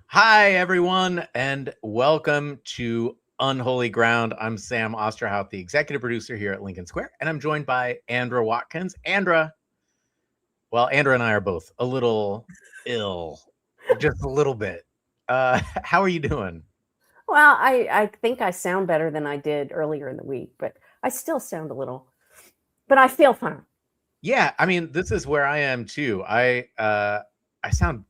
Hi, everyone, and welcome to Unholy Ground. I'm Sam Osterhout, the executive producer here at Lincoln Square, and I'm joined by Andra Watkins. Andra and I are both a little ill, just a little bit. How are you doing? Well, I think I sound better than I did earlier in the week, but I still sound a little, but I feel fine. Yeah, I mean, this is where I am too. I sound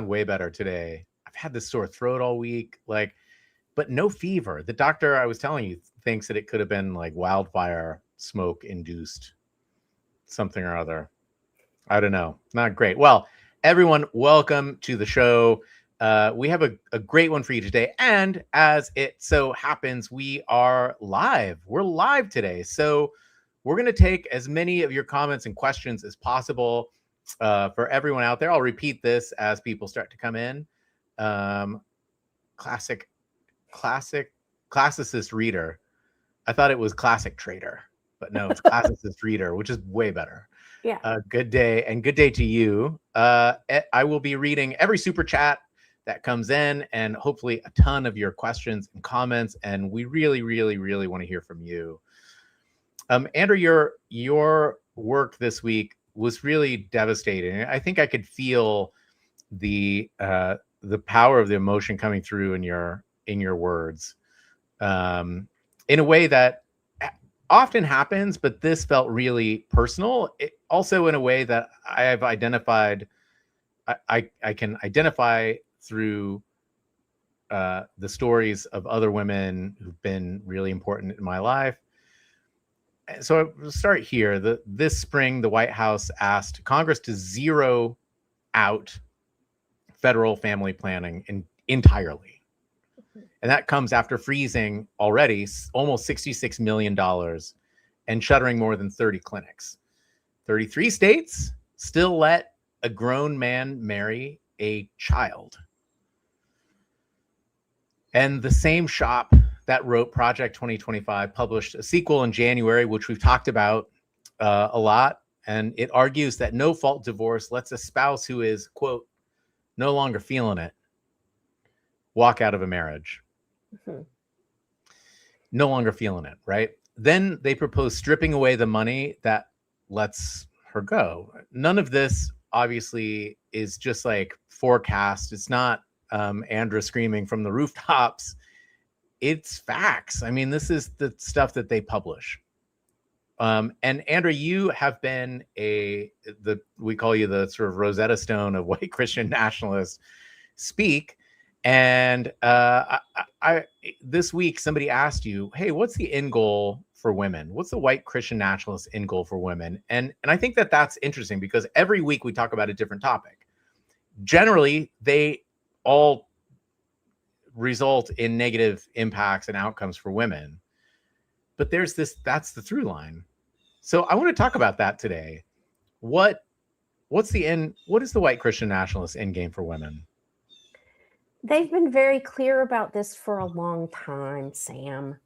way better today. I've had this sore throat all week, but no fever. The doctor I was telling you thinks that it could have been like wildfire smoke induced something or other. I don't know. Not great. Well, everyone, welcome to the show. We have a great one for you today. And as it so happens, we are live. We're live today. So we're going to take as many of your comments and questions as possible for everyone out there. I'll repeat this as people start to come in. Classic, classicist reader. I thought it was classic trader, but no, it's classicist reader, which is way better. Yeah. Good day, and good day to you. I will be reading every super chat that comes in, and hopefully a ton of your questions and comments. And we really, really, really want to hear from you. Andrew, your work this week was really devastating. I think I could feel the power of the emotion coming through in your words, in a way that often happens, but this felt really personal. Also in a way that I have identified, I can identify through the stories of other women who've been really important in my life. So I'll start here. This spring, the White House asked Congress to zero out federal family planning entirely. And that comes after freezing already almost $66 million and shuttering more than 30 clinics. 33 states still let a grown man marry a child. And the same shop that wrote Project 2025 published a sequel in January, which we've talked about a lot. And it argues that no-fault divorce lets a spouse who is, quote, no longer feeling it walk out of a marriage. Mm-hmm. No longer feeling it, right? Then they propose stripping away the money that lets her go. None of this obviously is just like forecast. It's not Andra screaming from the rooftops. It's facts. I mean, this is the stuff that they publish. And Andra, you have been we call you the sort of Rosetta Stone of white Christian nationalists speak. And this week, somebody asked you, hey, what's the end goal for women? What's the white Christian nationalist end goal for women? And I think that that's interesting because every week we talk about a different topic. Generally, they all result in negative impacts and outcomes for women. But that's the through line. So I want to talk about that today. What is the white Christian nationalist end game for women? They've been very clear about this for a long time, Sam.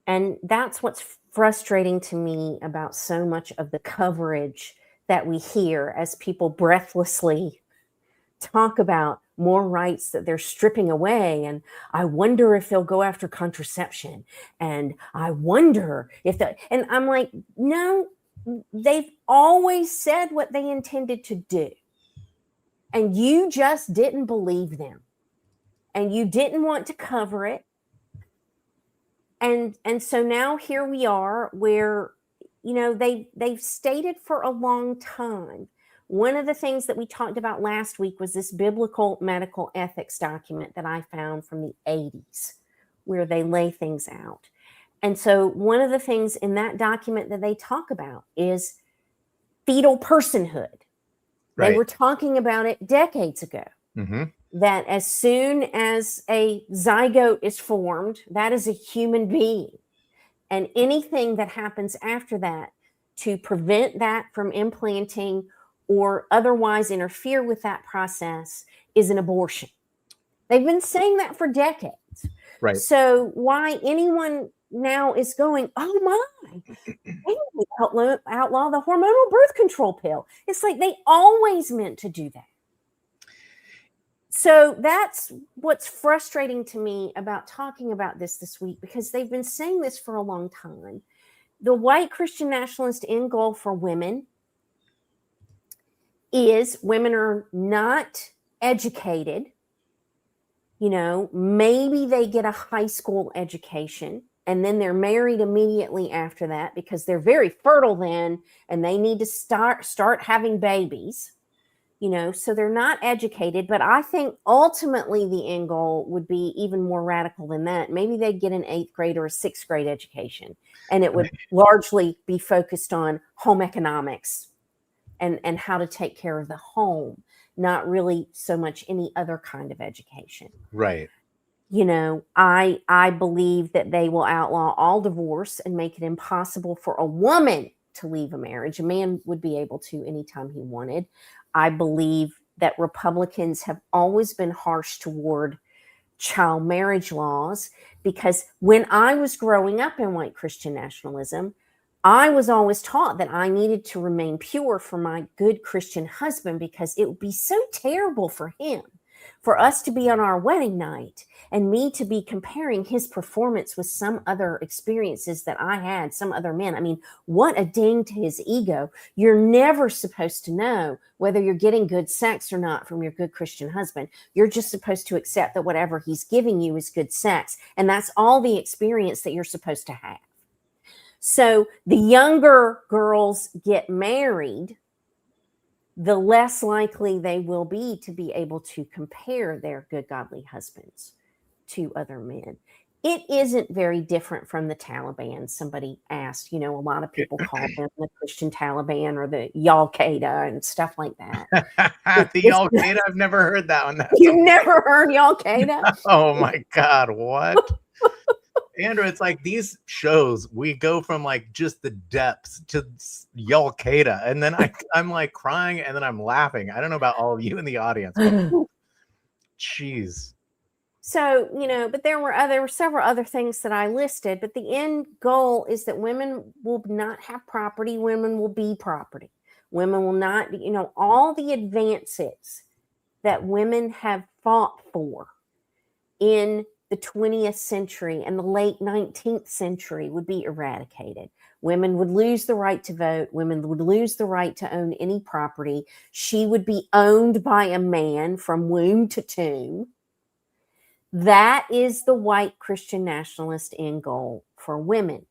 And that's what's frustrating to me about so much of the coverage that we hear as people breathlessly talk about more rights that they're stripping away. And I wonder if they'll go after contraception. And I wonder if and I'm like, no, they've always said what they intended to do. And you just didn't believe them. And you didn't want to cover it. And so now here we are where, they've stated for a long time. One of the things that we talked about last week was this biblical medical ethics document that I found from the 80s, where they lay things out. And so one of the things in that document that they talk about is fetal personhood. Right. They were talking about it decades ago. Mm-hmm. That as soon as a zygote is formed, that is a human being. And anything that happens after that to prevent that from implanting or otherwise interfere with that process is an abortion. They've been saying that for decades. Right. So why anyone now is going, oh my, they outlaw the hormonal birth control pill. It's like they always meant to do that. So that's what's frustrating to me about talking about this week, because they've been saying this for a long time. The white Christian nationalist end goal for women is women are not educated. You know, maybe they get a high school education and then they're married immediately after that because they're very fertile then and they need to start having babies. You know, so they're not educated. But I think ultimately the end goal would be even more radical than that. Maybe they'd get an 8th grade or a 6th grade education, and it would largely be focused on home economics and how to take care of the home, not really so much any other kind of education. Right. You know, I believe that they will outlaw all divorce and make it impossible for a woman to leave a marriage. A man would be able to anytime he wanted. I believe that Republicans have always been harsh toward child marriage laws, because when I was growing up in white Christian nationalism, I was always taught that I needed to remain pure for my good Christian husband, because it would be so terrible for him, for us to be on our wedding night and me to be comparing his performance with some other experiences that I had, some other men. I mean, what a ding to his ego. You're never supposed to know whether you're getting good sex or not from your good Christian husband. You're just supposed to accept that whatever he's giving you is good sex. And that's all the experience that you're supposed to have. So the younger girls get married, the less likely they will be to be able to compare their good godly husbands to other men. It isn't very different from the Taliban. Somebody asked, you know, a lot of people call them the Christian Taliban or the Al-Qaeda and stuff like that. The Al-Qaeda, I've never heard that one. You've never heard Al-Qaeda? Oh my God, what? Andrew, it's like these shows, we go from like just the depths to Al-Qaeda, and then I'm like crying and then I'm laughing. I don't know about all of you in the audience, but jeez. So, you know, but there were several other things that I listed, but the end goal is that women will not have property. Women will be property. Women will not, you know, all the advances that women have fought for in the 20th century and the late 19th century would be eradicated. Women would lose the right to vote. Women would lose the right to own any property. She would be owned by a man from womb to tomb. That is the white Christian nationalist end goal for women.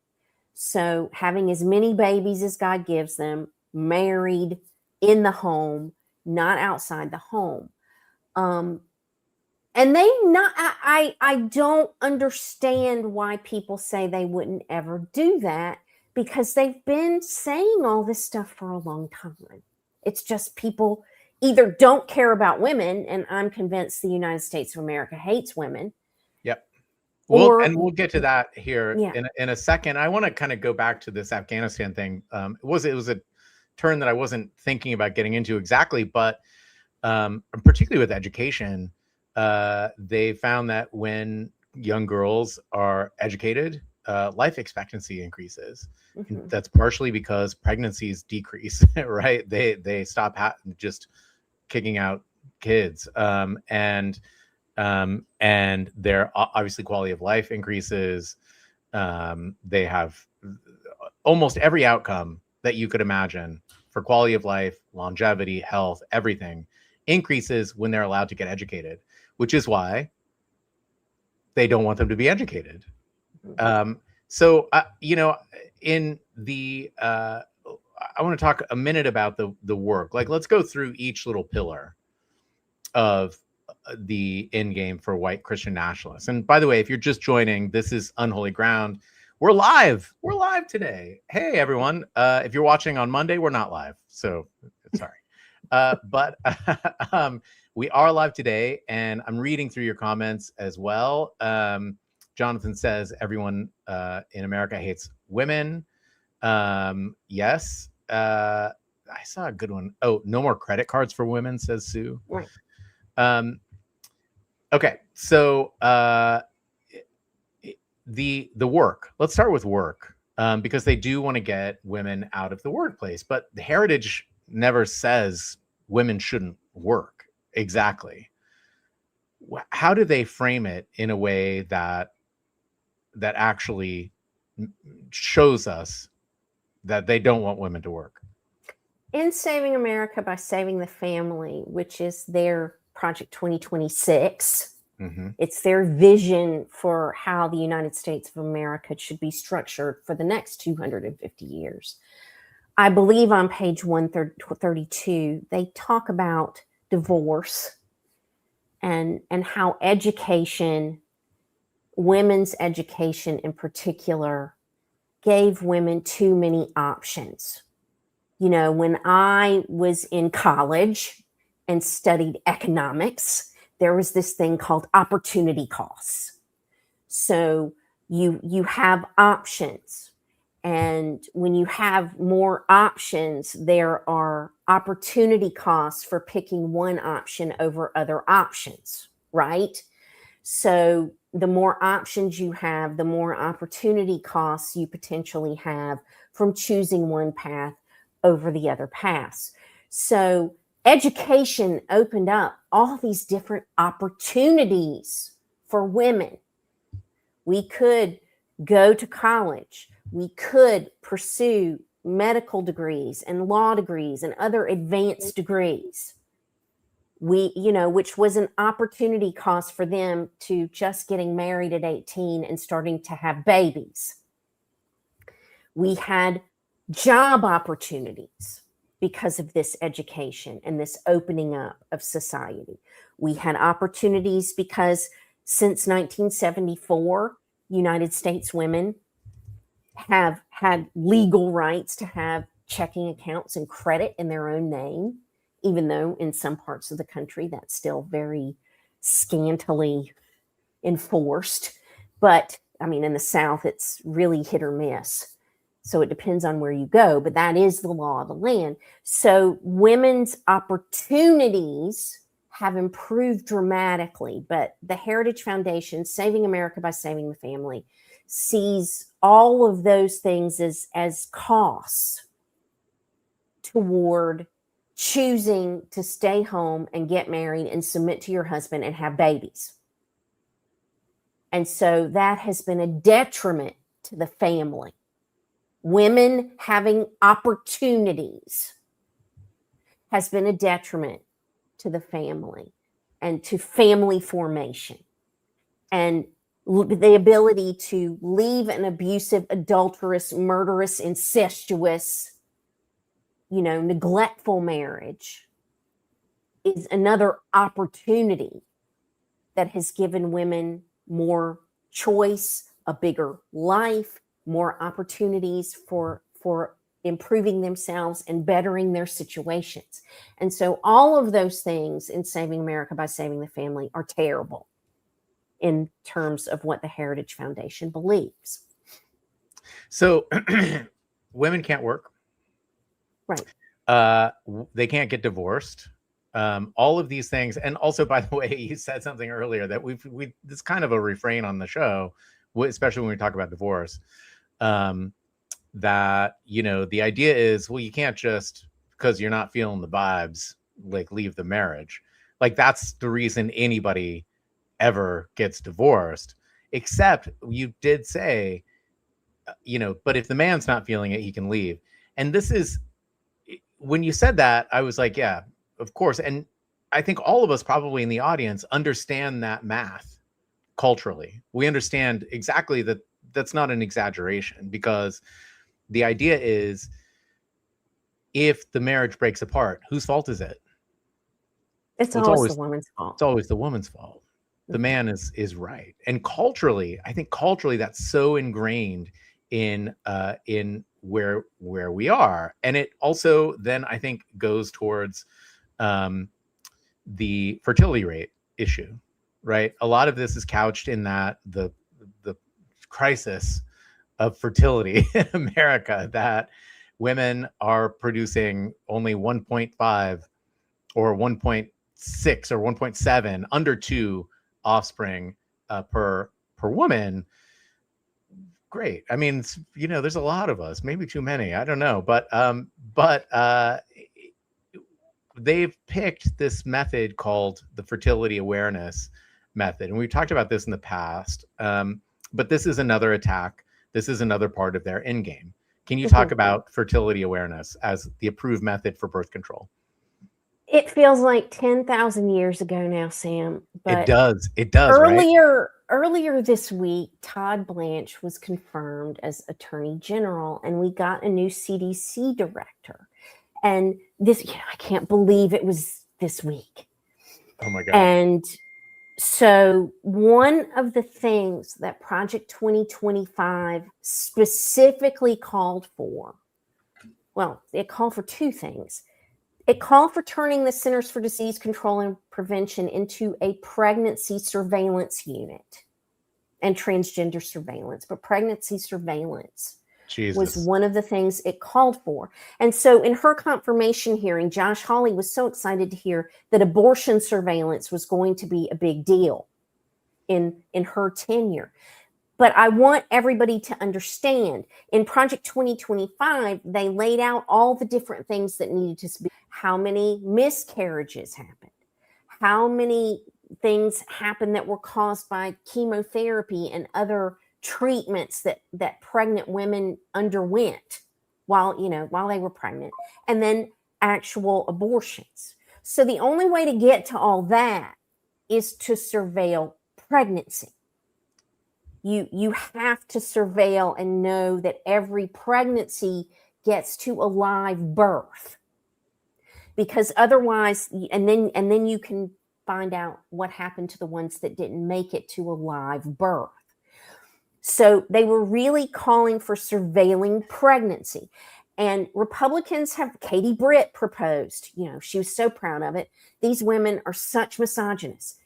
So having as many babies as God gives them, married, in the home, not outside the home. And I don't understand why people say they wouldn't ever do that, because they've been saying all this stuff for a long time. It's just people either don't care about women, and I'm convinced the United States of America hates women. Yep. We'll get to that here in a second. I want to kind of go back to this Afghanistan thing. It was a turn that I wasn't thinking about getting into exactly, but particularly with education, they found that when young girls are educated, life expectancy increases. Mm-hmm. That's partially because pregnancies decrease, right? They stop just kicking out kids, and their obviously quality of life increases. They have almost every outcome that you could imagine for quality of life, longevity, health, everything increases when they're allowed to get educated, which is why they don't want them to be educated. So, you know, in the, I want to talk a minute about the work. Like, let's go through each little pillar of the Endgame for white Christian nationalists. And by the way, if you're just joining, this is Unholy Ground. We're live. We're live today. Hey, everyone. If you're watching on Monday, we're not live. So sorry. But we are live today, and I'm reading through your comments as well. Jonathan says everyone in America hates women. Yes. I saw a good one. Oh, no more credit cards for women, says Sue. Right. Okay, so the work. Let's start with work, because they do want to get women out of the workplace, but the heritage never says women shouldn't work. Exactly. how do they frame it in a way that actually shows us that they don't want women to work? In Saving America by Saving the Family, which is their Project 2026, it's their vision for how the United States of America should be structured for the next 250 years. I believe on page 132, they talk about divorce and how education, women's education in particular, gave women too many options. You know, when I was in college and studied economics, there was this thing called opportunity costs. So you have options, and when you have more options, there are opportunity costs for picking one option over other options, right? So the more options you have, the more opportunity costs you potentially have from choosing one path over the other paths. So education opened up all these different opportunities for women. We could go to college. We could pursue medical degrees and law degrees and other advanced degrees. Which was an opportunity cost for them to just getting married at 18 and starting to have babies. We had job opportunities because of this education and this opening up of society. We had opportunities because since 1974, United States women have had legal rights to have checking accounts and credit in their own name, even though in some parts of the country that's still very scantily enforced. But I mean, in the South, it's really hit or miss. So it depends on where you go, but that is the law of the land. So women's opportunities have improved dramatically, but the Heritage Foundation, Saving America by Saving the Family, sees all of those things as costs toward choosing to stay home and get married and submit to your husband and have babies. And so that has been a detriment to the family. Women having opportunities has been a detriment to the family and to family formation. And the ability to leave an abusive, adulterous, murderous, incestuous, neglectful marriage is another opportunity that has given women more choice, a bigger life, more opportunities for improving themselves and bettering their situations. And so all of those things in Saving America by Saving the Family are terrible in terms of what the Heritage Foundation believes. So women can't work. Right. They can't get divorced. All of these things. And also, by the way, you said something earlier that we it's kind of a refrain on the show, especially when we talk about divorce, that, the idea is, well, you can't just, because you're not feeling the vibes, like leave the marriage. Like that's the reason anybody ever gets divorced, except you did say, but if the man's not feeling it, he can leave. And this is, when you said that, I was like, yeah, of course. And I think all of us probably in the audience understand that math culturally. We understand exactly that that's not an exaggeration, because the idea is, if the marriage breaks apart, whose fault is it? It's always the woman's fault. It's always the woman's fault. The man is right. And culturally, I think that's so ingrained in where we are. And it also then, I think, goes towards the fertility rate issue, right? A lot of this is couched in that the crisis of fertility in America, that women are producing only 1.5 or 1.6 or 1.7, under 2 offspring per woman. Great. I mean, there's a lot of us, maybe too many, I don't know, but they've picked this method called the fertility awareness method. And we've talked about this in the past, but this is another attack. This is another part of their endgame. Can you talk about fertility awareness as the approved method for birth control? It feels like 10,000 years ago now, Sam. But it does, right? Earlier this week, Todd Blanche was confirmed as Attorney General, and we got a new CDC director. And this, I can't believe it was this week. Oh my God. And so one of the things that Project 2025 specifically called for, well, it called for two things. It called for turning the Centers for Disease Control and Prevention into a pregnancy surveillance unit and transgender surveillance, but pregnancy surveillance was one of the things it called for. And so in her confirmation hearing, Josh Hawley was so excited to hear that abortion surveillance was going to be a big deal in her tenure. But I want everybody to understand, in Project 2025, they laid out all the different things that needed to be. How many miscarriages happened? How many things happened that were caused by chemotherapy and other treatments that pregnant women underwent while they were pregnant, and then actual abortions. So the only way to get to all that is to surveil pregnancy. You have to surveil and know that every pregnancy gets to a live birth, because otherwise, and then you can find out what happened to the ones that didn't make it to a live birth. So they were really calling for surveilling pregnancy. And Republicans have, Katie Britt proposed, she was so proud of it. These women are such misogynists.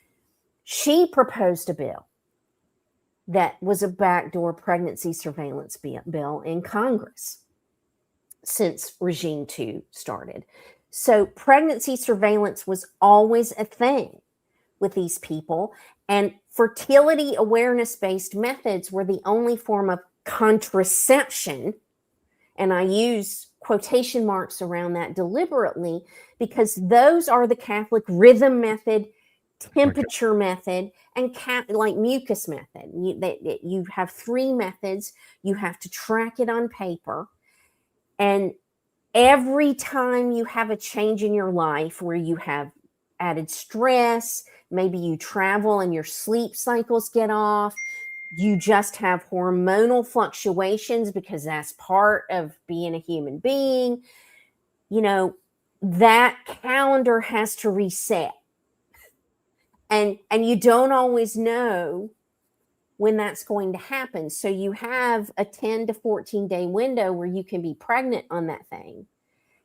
She proposed a bill that was a backdoor pregnancy surveillance bill in Congress since Regime 2 started. So pregnancy surveillance was always a thing with these people, and fertility awareness-based methods were the only form of contraception, and I use quotation marks around that deliberately because those are the Catholic rhythm method, temperature method, and like mucus method. You have three methods. You have to track it on paper, and every time you have a change in your life where you have added stress, maybe you travel and your sleep cycles get off, you just have hormonal fluctuations because that's part of being a human being, that calendar has to reset. And you don't always know when that's going to happen. So you have a 10 to 14 day window where you can be pregnant on that thing,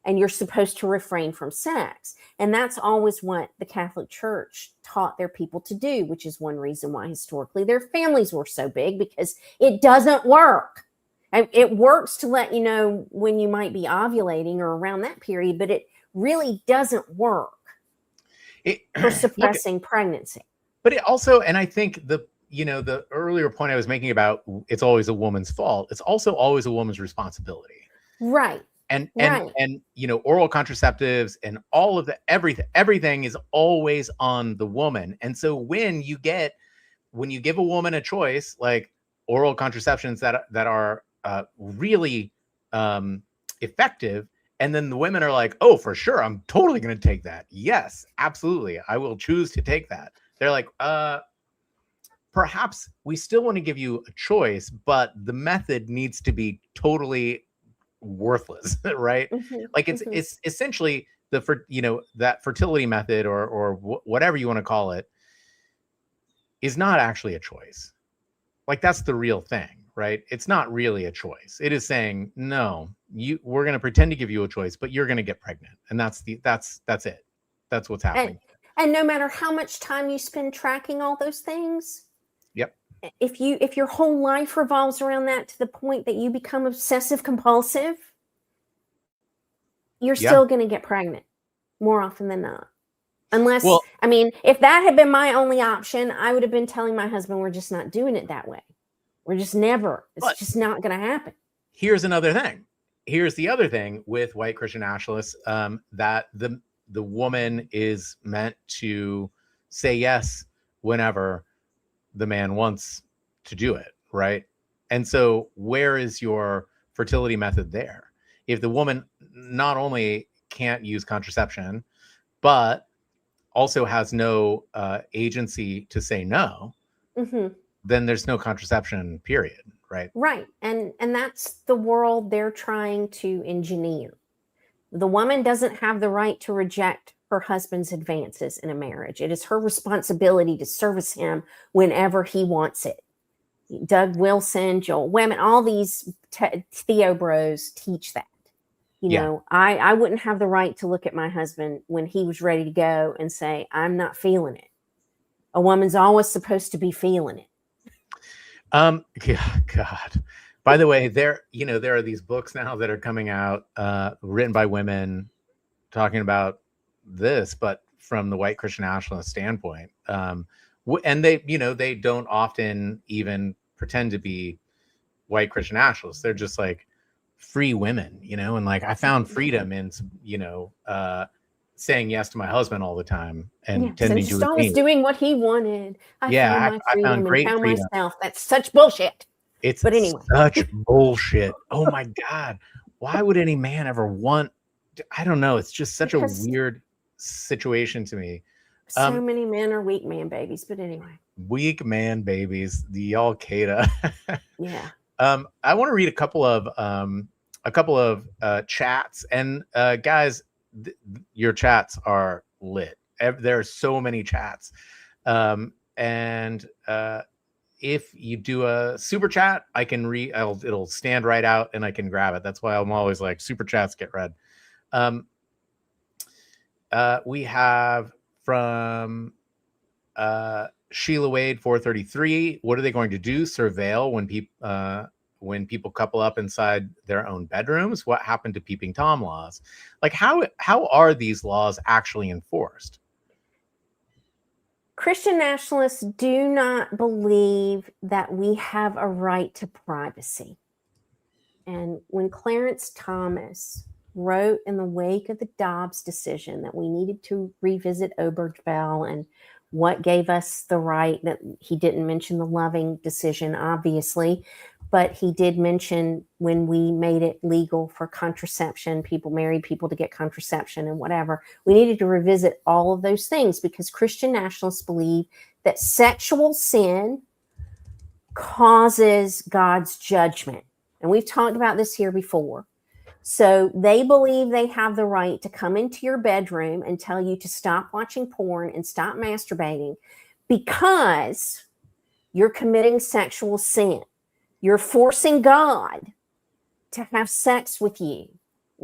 and you're supposed to refrain from sex. And that's always what the Catholic Church taught their people to do, which is one reason why historically their families were so big, because it doesn't work. It works to let you know when you might be ovulating or around that period, but it really doesn't work for suppressing pregnancy. But it also, and I think the earlier point I was making about it's always a woman's fault, it's also always a woman's responsibility. Right. And oral contraceptives and all of the everything is always on the woman. And so when you give a woman a choice, like oral contraceptions that are really effective, and then the women are like, oh, for sure, I'm totally going to take that. Yes, absolutely, I will choose to take that. They're like, perhaps we still want to give you a choice, but the method needs to be totally worthless, right? Like it's essentially that fertility method or whatever you want to call it is not actually a choice. Like that's the real thing, right? It's not really a choice. It is saying, no, we're going to pretend to give you a choice, but you're going to get pregnant, and that's it. That's what's happening. And no matter how much time you spend tracking all those things, yep, if your whole life revolves around that to the point that you become obsessive compulsive, you're still going to get pregnant more often than not. Unless, if that had been my only option, I would have been telling my husband, we're just not doing it that way. We're just never. It's just not going to happen. Here's another thing. Here's the other thing with white Christian nationalists, that the woman is meant to say yes whenever the man wants to do it, right? And so where is your fertility method there? If the woman not only can't use contraception, but also has no agency to say no, then there's no contraception, period, right? Right. And that's the world they're trying to engineer. The woman doesn't have the right to reject her husband's advances in a marriage. It is her responsibility to service him whenever he wants it. Doug Wilson, Joel Wemon, all these Theo bros teach that. You know, I wouldn't have the right to look at my husband when he was ready to go and say, I'm not feeling it. A woman's always supposed to be feeling it. Yeah, God. By the way, there are these books now that are coming out, written by women, talking about this, but from the white Christian nationalist standpoint. And they don't often even pretend to be white Christian nationalists. They're just like free women, and like, I found freedom in, saying yes to my husband all the time and tending to always doing what he wanted. I found great freedom. myself. That's such bullshit. But anyway, such bullshit. Oh my God. Why would any man ever want? I don't know. It's just such a weird situation to me. So many men are weak man babies, but anyway. Weak man babies, the Al Qaeda. Yeah. I want to read a couple of chats, and guys, your chats are lit. There are so many chats, and if you do a super chat, I can read. It'll stand right out, and I can grab it. That's why I'm always like, super chats get read. We have from Sheila Wade 433. What are they going to do? Surveil when people couple up inside their own bedrooms? What happened to peeping Tom laws? Like, how are these laws actually enforced? Christian nationalists do not believe that we have a right to privacy. And when Clarence Thomas wrote in the wake of the Dobbs decision that we needed to revisit Obergefell and what gave us the right, that he didn't mention the Loving decision, obviously, but he did mention when we made it legal for contraception, married people to get contraception and whatever. We needed to revisit all of those things because Christian nationalists believe that sexual sin causes God's judgment. And we've talked about this here before. So they believe they have the right to come into your bedroom and tell you to stop watching porn and stop masturbating because you're committing sexual sin. You're forcing God to have sex with you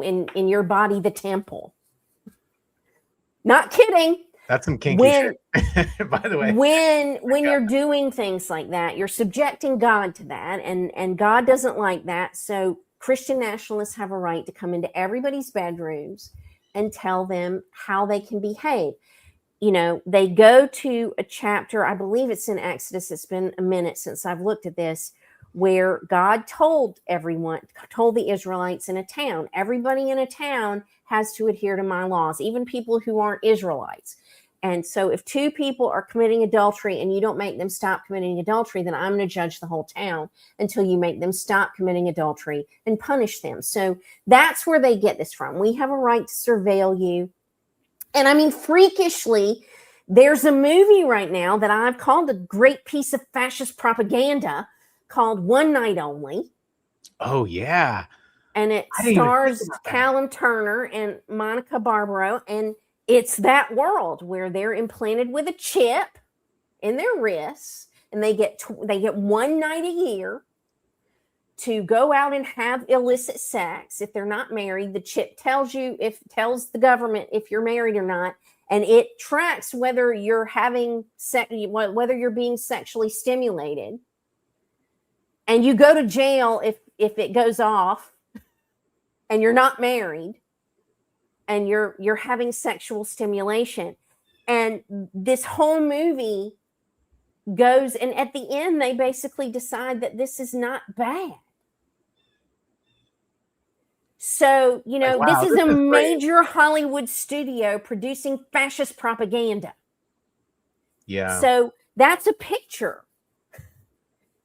in your body, the temple. Not kidding. That's some kinky shit, by the way. When you're doing things like that, you're subjecting God to that, and God doesn't like that. So Christian nationalists have a right to come into everybody's bedrooms and tell them how they can behave. They go to a chapter, I believe it's in Exodus. It's been a minute since I've looked at this, where God told the Israelites in a town, everybody in a town has to adhere to my laws, even people who aren't Israelites. And so if two people are committing adultery and you don't make them stop committing adultery, then I'm going to judge the whole town until you make them stop committing adultery and punish them. So that's where they get this from. We have a right to surveil you. And I mean, freakishly, there's a movie right now that I've called a great piece of fascist propaganda called One Night Only. Oh, yeah. And it stars Callum Turner and Monica Barbaro. And it's that world where they're implanted with a chip in their wrists, and they get one night a year to go out and have illicit sex. If they're not married, the chip tells the government if you're married or not, and it tracks whether you're having sex, whether you're being sexually stimulated. And you go to jail if it goes off and you're not married and you're having sexual stimulation. And this whole movie goes, and at the end, they basically decide that this is not bad. So, wow, this is a major Hollywood studio producing fascist propaganda. Yeah. So That's a picture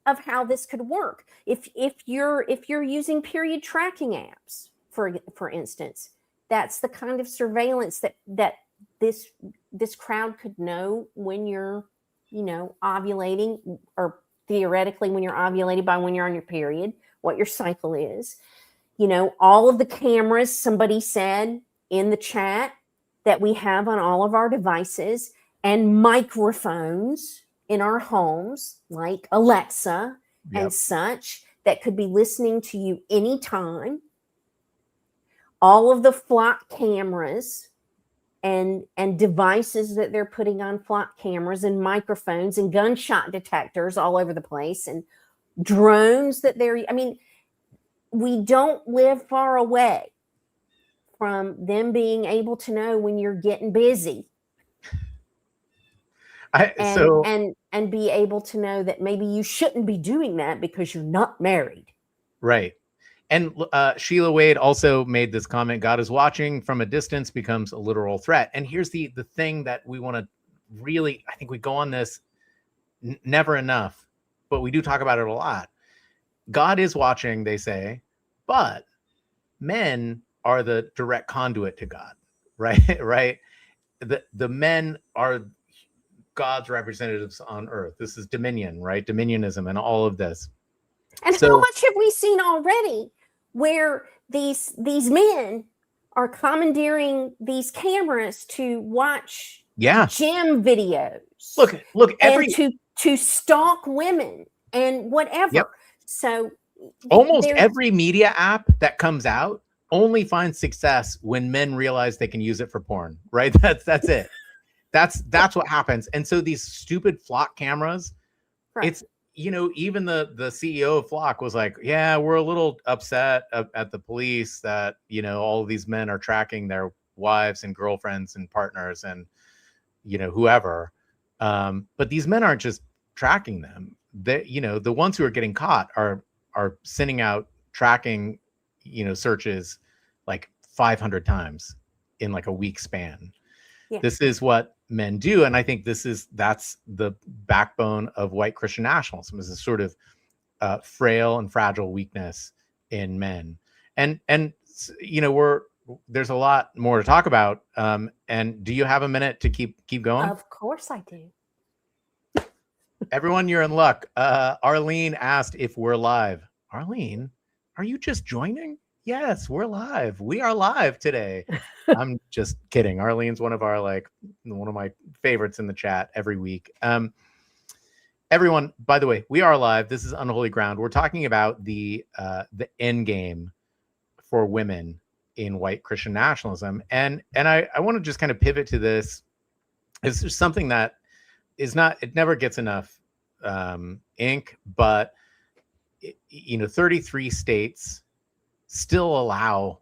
of how this could work. If you're using period tracking apps, for instance, that's the kind of surveillance that this crowd could know when you're, ovulating, or theoretically when you're ovulated by when you're on your period, what your cycle is. All of the cameras, somebody said in the chat, that we have on all of our devices, and microphones in our homes, like Alexa and such, that could be listening to you anytime. All of the flock cameras and devices that they're putting on flock cameras, and microphones and gunshot detectors all over the place, and drones that we don't live far away from them being able to know when you're getting busy. And be able to know that maybe you shouldn't be doing that because you're not married. Right. And Sheila Wade also made this comment: God is watching from a distance becomes a literal threat. And here's the thing that we want to really, I think we go on this never enough, but we do talk about it a lot. God is watching, they say, but men are the direct conduit to God, right? Right. The men are God's representatives on earth. This is dominion, right? Dominionism and all of this. And how much have we seen already where these men are commandeering these cameras to watch gym videos? Look, and to stalk women and whatever. Yep. So almost every media app that comes out only finds success when men realize they can use it for porn, right? That's it. That's what happens. And so these stupid flock cameras, right. It's, even the CEO of Flock was like, yeah, we're a little upset at the police that, all of these men are tracking their wives and girlfriends and partners and, whoever. But these men aren't just tracking them. The ones who are getting caught are sending out tracking, searches like 500 times in like a week span. Yeah. This is what men do. And I think that's the backbone of white Christian nationalism, is a sort of frail and fragile weakness in men. And there's a lot more to talk about. And do you have a minute to keep going? Of course I do. Everyone, you're in luck. Arlene asked if we're live. Arlene, are you just joining? Yes, we're live. We are live today. I'm just kidding. Arlene's one of my favorites in the chat every week. Everyone, by the way, we are live. This is Unholy Ground. We're talking about the endgame for women in white Christian nationalism. And I want to just kind of pivot to this. It's just something that it never gets enough ink, but 33 states still allow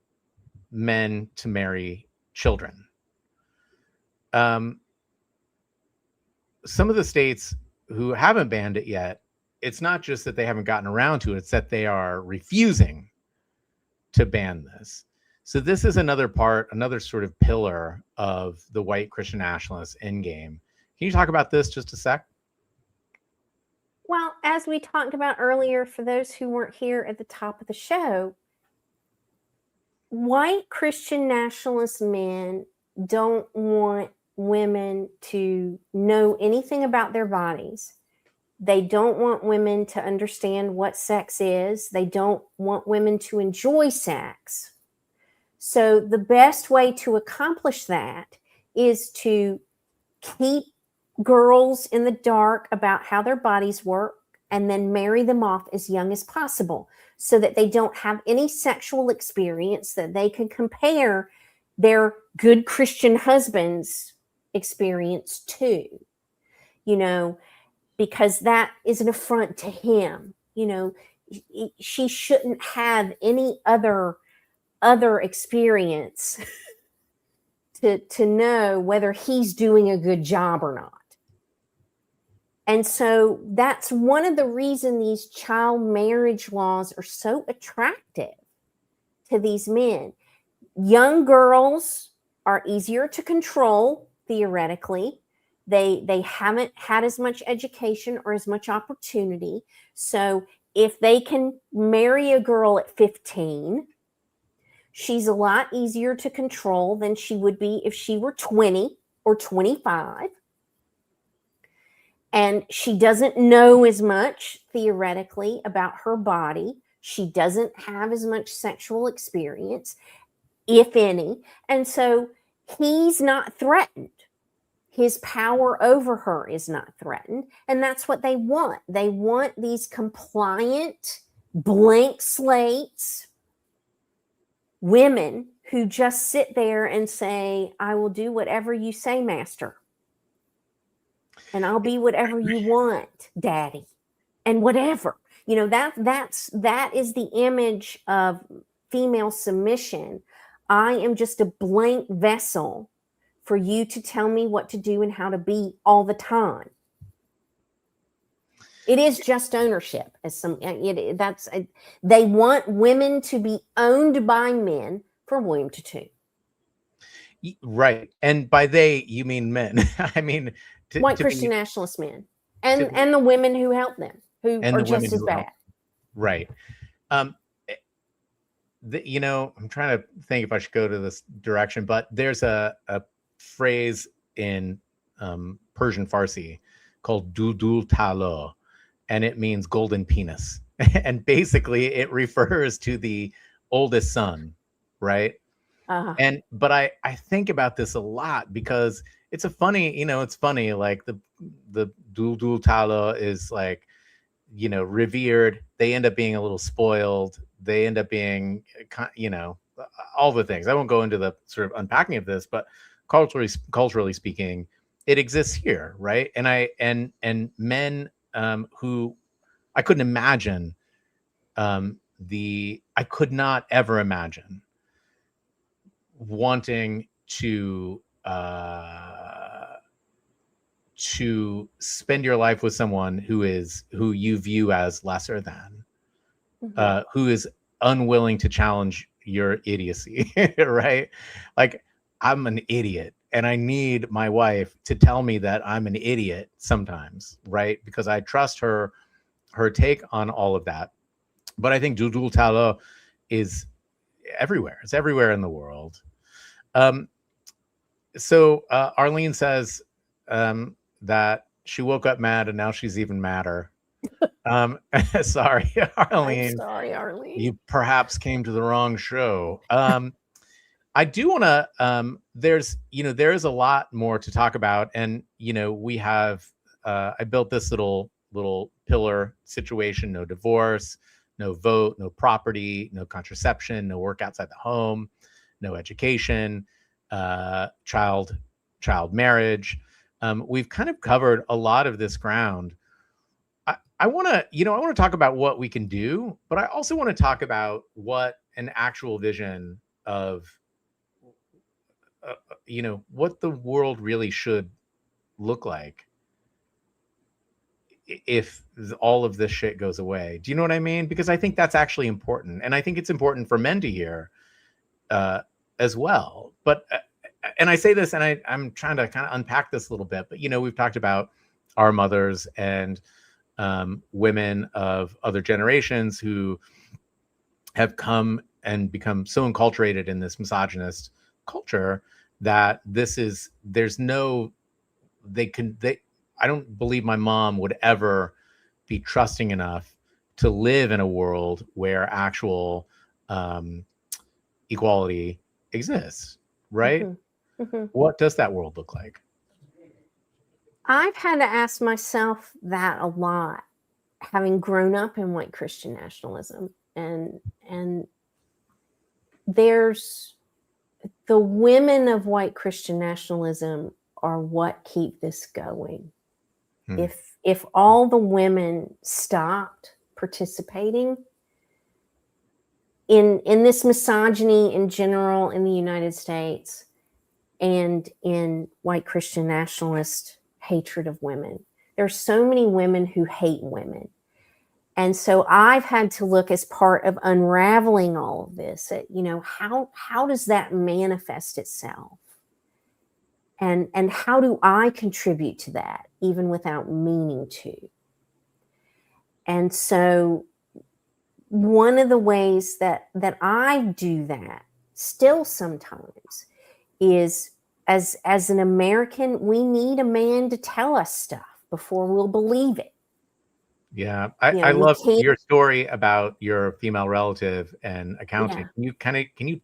men to marry children. Some of the states who haven't banned it yet, it's not just that they haven't gotten around to it, it's that they are refusing to ban this. So this is another sort of pillar of the white Christian nationalist endgame. Can you talk about this just a sec? Well, as we talked about earlier, for those who weren't here at the top of the show, white Christian nationalist men don't want women to know anything about their bodies. They don't want women to understand what sex is. They don't want women to enjoy sex. So the best way to accomplish that is to keep girls in the dark about how their bodies work, and then marry them off as young as possible, so that they don't have any sexual experience that they can compare their good Christian husband's experience to, because that is an affront to him. She shouldn't have any other experience to know whether he's doing a good job or not. And so that's one of the reasons these child marriage laws are so attractive to these men. Young girls are easier to control, theoretically. They haven't had as much education or as much opportunity. So if they can marry a girl at 15, she's a lot easier to control than she would be if she were 20 or 25. And she doesn't know as much theoretically about her body. She doesn't have as much sexual experience, if any. And so he's not threatened. His power over her is not threatened. And that's what they want. They want these compliant, blank slates, women who just sit there and say, I will do whatever you say, master. And I'll be whatever you want, daddy. And whatever. You know, that is the image of female submission. I am just a blank vessel for you to tell me what to do and how to be all the time. It is just ownership. They want women to be owned by men for womb to tomb. Right. And by they, you mean men. I mean, white Christian nationalist men and the women who help them, who are just as bad. Right. You know, I'm trying to think if I should go to this direction, but there's a phrase in Persian Farsi called dudul talo, and it means golden penis. And basically it refers to the oldest son, right? But I think about this a lot because it's a funny, you know, it's funny, like the dul talo is like, you know, revered. They end up being a little spoiled. They end up being, you know, all the things. I won't go into the sort of unpacking of this, but culturally speaking, it exists here, right? And men who I couldn't imagine, I could not ever imagine wanting to spend your life with someone who you view as lesser than, who is unwilling to challenge your idiocy, right? Like, I'm an idiot and I need my wife to tell me that I'm an idiot sometimes, right? Because I trust her take on all of that. But I think dudul talo is everywhere. It's everywhere in the world. So Arlene says that she woke up mad and now she's even madder. Sorry, Arlene. I'm sorry, Arlene. You perhaps came to the wrong show. I do want to, there is a lot more to talk about. And, you know, we have, I built this little pillar situation: no divorce, no vote, no property, no contraception, no work outside the home, no education, child marriage. We've kind of covered a lot of this ground. I want to talk about what we can do, but I also want to talk about what an actual vision of, what the world really should look like if all of this shit goes away. Do you know what I mean? Because I think that's actually important. And I think it's important for men to hear as well. But, and I say this, and I'm trying to kind of unpack this a little bit, but, you know, we've talked about our mothers and women of other generations who have come and become so enculturated in this misogynist culture that I don't believe my mom would ever be trusting enough to live in a world where actual equality exists, right? Mm-hmm. Mm-hmm. What does that world look like? I've had to ask myself that a lot, having grown up in white Christian nationalism. And there's the women of white Christian nationalism are what keep this going. If all the women stopped participating in this misogyny in general in the United States and in white Christian nationalist hatred of women, there's so many women who hate women. And so I've had to look, as part of unraveling all of this, at, you know, how does that manifest itself? And how do I contribute to that, even without meaning to? And so one of the ways that I do that still sometimes is, as an American, we need a man to tell us stuff before we'll believe it. Yeah, I love your story about your female relative and accounting. Yeah. Can you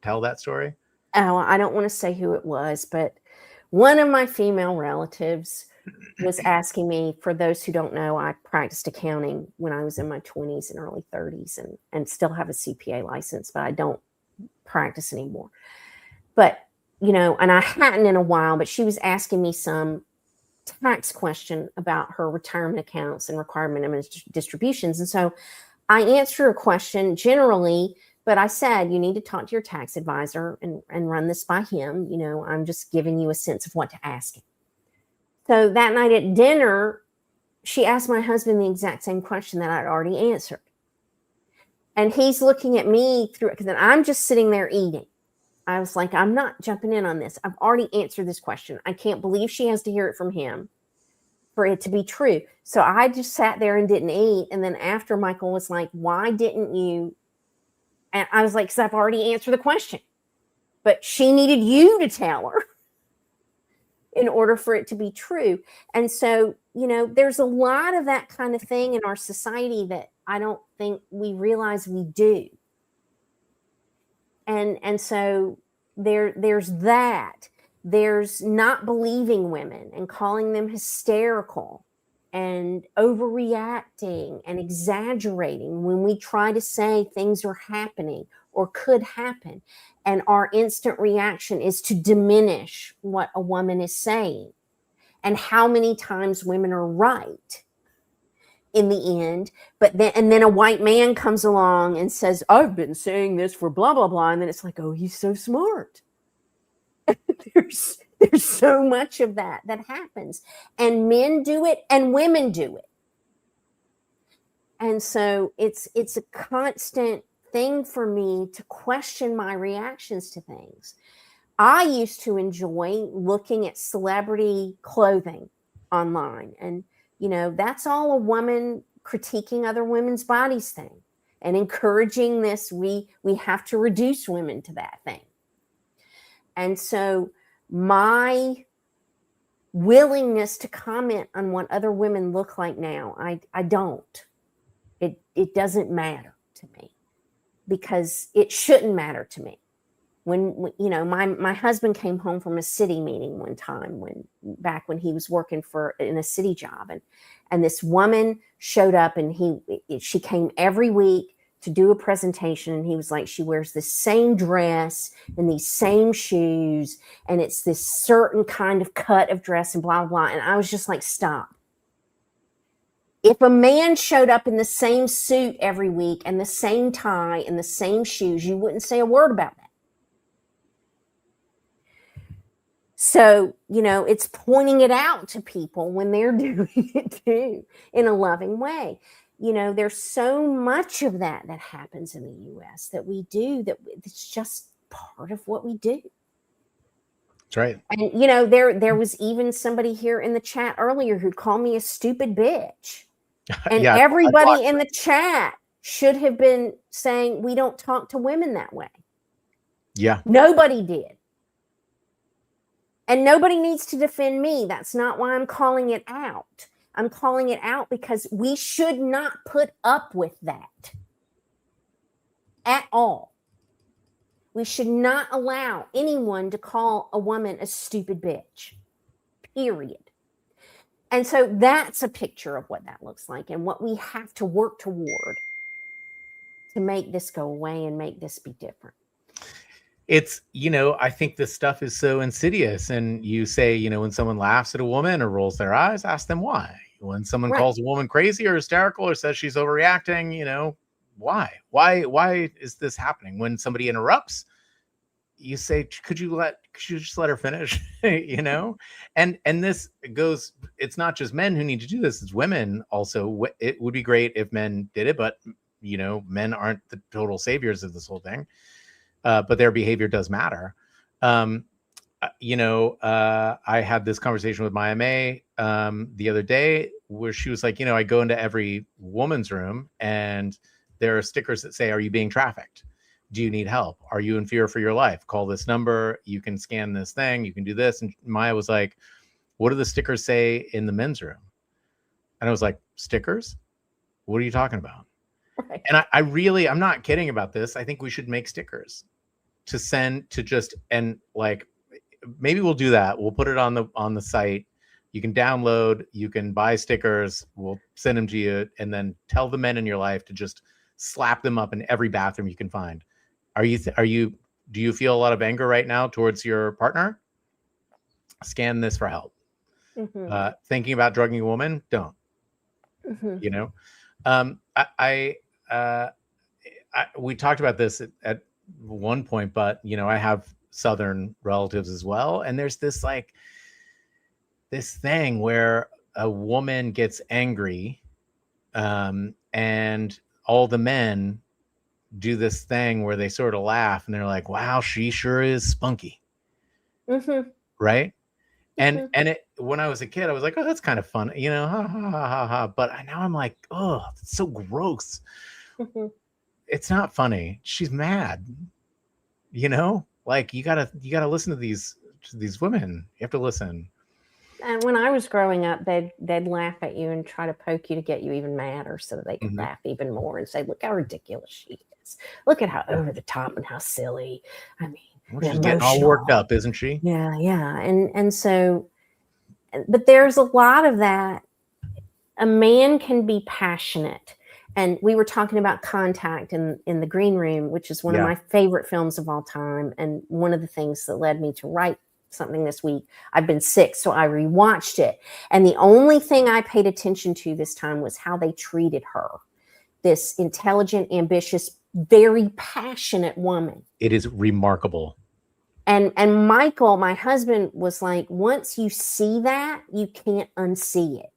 tell that story? Oh, I don't want to say who it was, but one of my female relatives was asking me. For those who don't know, I practiced accounting when I was in my 20s and early 30s, and still have a CPA license, but I don't practice anymore. But, and I hadn't in a while, but she was asking me some tax question about her retirement accounts and required minimum distributions. And so I answered her question generally, but I said, you need to talk to your tax advisor and run this by him. I'm just giving you a sense of what to ask him. So that night at dinner, she asked my husband the exact same question that I'd already answered. And he's looking at me through it, because I'm just sitting there eating. I was like, I'm not jumping in on this. I've already answered this question. I can't believe she has to hear it from him for it to be true. So I just sat there and didn't eat. And then after, Michael was like, why didn't you? And I was like, because I've already answered the question. But she needed you to tell her in order for it to be true. And so, there's a lot of that kind of thing in our society that I don't think we realize we do. And so there's that. There's not believing women and calling them hysterical and overreacting and exaggerating when we try to say things are happening or could happen. And our instant reaction is to diminish what a woman is saying, and how many times women are right in the end. But then a white man comes along and says, I've been saying this for blah, blah, blah. And then it's like, oh, he's so smart. There's so much of that happens, and men do it and women do it. And so it's a constant thing for me to question my reactions to things. I used to enjoy looking at celebrity clothing online, and that's all a woman critiquing other women's bodies thing and encouraging this. We have to reduce women to that thing. And so my willingness to comment on what other women look like now, I don't. It doesn't matter to me, because it shouldn't matter to me. When my husband came home from a city meeting one time, back when he was working in a city job, and this woman showed up, and she came every week to do a presentation, and he was like, she wears the same dress and these same shoes, and it's this certain kind of cut of dress and blah, blah, blah. And I was just like, stop. If a man showed up in the same suit every week and the same tie and the same shoes, you wouldn't say a word about that. So, it's pointing it out to people when they're doing it too, in a loving way. There's so much of that happens in the U.S. that we do, that it's just part of what we do. That's right. And, there was even somebody here in the chat earlier who called me a stupid bitch. And yeah, everybody in the chat should have been saying, we don't talk to women that way. Yeah. Nobody did. And nobody needs to defend me. That's not why I'm calling it out. I'm calling it out because we should not put up with that at all. We should not allow anyone to call a woman a stupid bitch, period. And so that's a picture of what that looks like and what we have to work toward to make this go away and make this be different. It's, I think this stuff is so insidious. And you say, when someone laughs at a woman or rolls their eyes, ask them why. When someone calls a woman crazy or hysterical or says she's overreacting, why? Why is this happening? When somebody interrupts, you say, could you just let her finish? And this goes, it's not just men who need to do this, it's women also. It would be great if men did it, but men aren't the total saviors of this whole thing. But their behavior does matter. I had this conversation with my MA the other day where she was like, I go into every woman's room and there are stickers that say, are you being trafficked? Do you need help? Are you in fear for your life? Call this number. You can scan this thing. You can do this. And Maya was like, what do the stickers say in the men's room? And I was like, stickers? What are you talking about? Right. And I'm not kidding about this. I think we should make stickers to send to just, and like, maybe we'll do that. We'll put it on the site. You can download, you can buy stickers. We'll send them to you, and then tell the men in your life to just slap them up in every bathroom you can find. Do you feel a lot of anger right now towards your partner? Scan this for help. Mm-hmm. Thinking about drugging a woman? Don't. Mm-hmm. We talked about this at one point, but I have Southern relatives as well, and there's this thing where a woman gets angry, and all the men do this thing where they sort of laugh and they're like, wow, she sure is spunky. Mm-hmm. Right. And when I was a kid, I was like, oh, that's kind of fun, ha ha ha ha ha. But now I'm like, oh, it's so gross. Mm-hmm. It's not funny. She's mad. Like you gotta listen to these women. You have to listen. And when I was growing up, they'd laugh at you and try to poke you to get you even madder so that they could mm-hmm. laugh even more and say, look how ridiculous she is. Look at how over the top and how silly. I mean, she's getting all worked up, isn't she? Yeah. And so, but there's a lot of that. A man can be passionate. And we were talking about Contact in the Green Room, which is one of my favorite films of all time. And one of the things that led me to write something this week. I've been sick, so I rewatched it. And the only thing I paid attention to this time was how they treated her. This intelligent, ambitious, very passionate woman. It is remarkable. And Michael, my husband, was like, once you see that, you can't unsee it.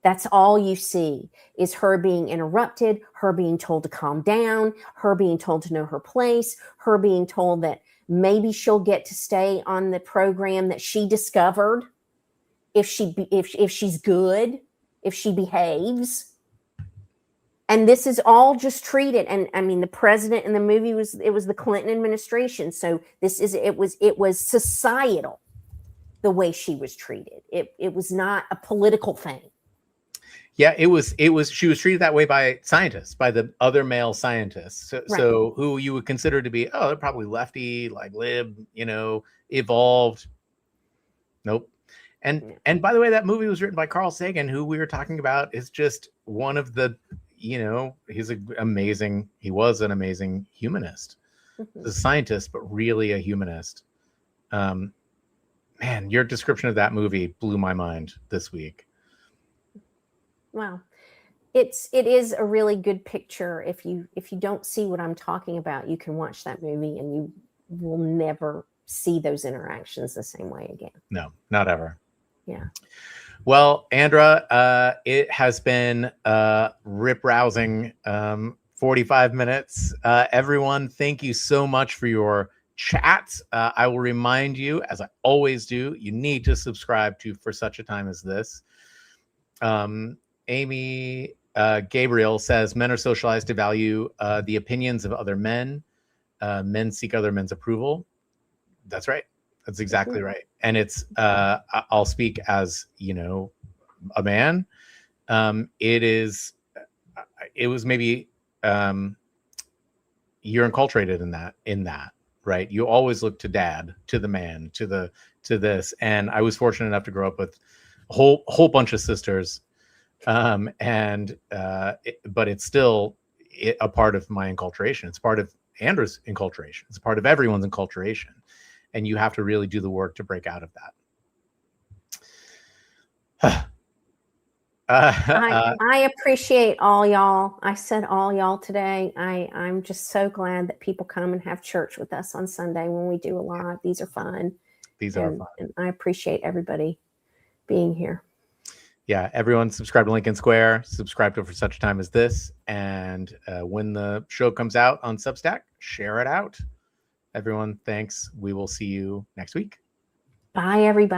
That's all you see is her being interrupted, her being told to calm down, her being told to know her place, her being told that maybe she'll get to stay on the program that she discovered if she's good, if she behaves. And this is all just treated. And I mean, the president in the movie was the Clinton administration. So it was societal, the way she was treated. It was not a political thing. Yeah, it was. She was treated that way by scientists, by the other male scientists. So who you would consider to be, they're probably lefty, like lib, evolved. Nope. And by the way, that movie was written by Carl Sagan, who we were talking about is just one of the, he was an amazing humanist, mm-hmm. a scientist, but really a humanist. Man, your description of that movie blew my mind this week. Wow. It is a really good picture. If you don't see what I'm talking about, you can watch that movie and you will never see those interactions the same way again. No, not ever. Yeah. Well, Andra, it has been rip-rousing 45 minutes. Everyone, thank you so much for your chats. I will remind you, as I always do, you need to subscribe to For Such a Time as This. Amy Gabriel says, men are socialized to value the opinions of other men. Men seek other men's approval. That's right. That's exactly mm-hmm. right. And it's, I'll speak as, a man. It was maybe, you're enculturated in that, right? You always look to dad, to the man, to this. And I was fortunate enough to grow up with a whole bunch of sisters. But it's still a part of my enculturation. It's part of Andra's enculturation. It's part of everyone's enculturation. And you have to really do the work to break out of that. I appreciate all y'all. I said all y'all today. I'm just so glad that people come and have church with us on Sunday when we do a live. These are fun. These are fun. And I appreciate everybody being here. Yeah, everyone subscribe to Lincoln Square, subscribe to For Such a Time as This, and when the show comes out on Substack, share it out. Everyone, thanks. We will see you next week. Bye, everybody.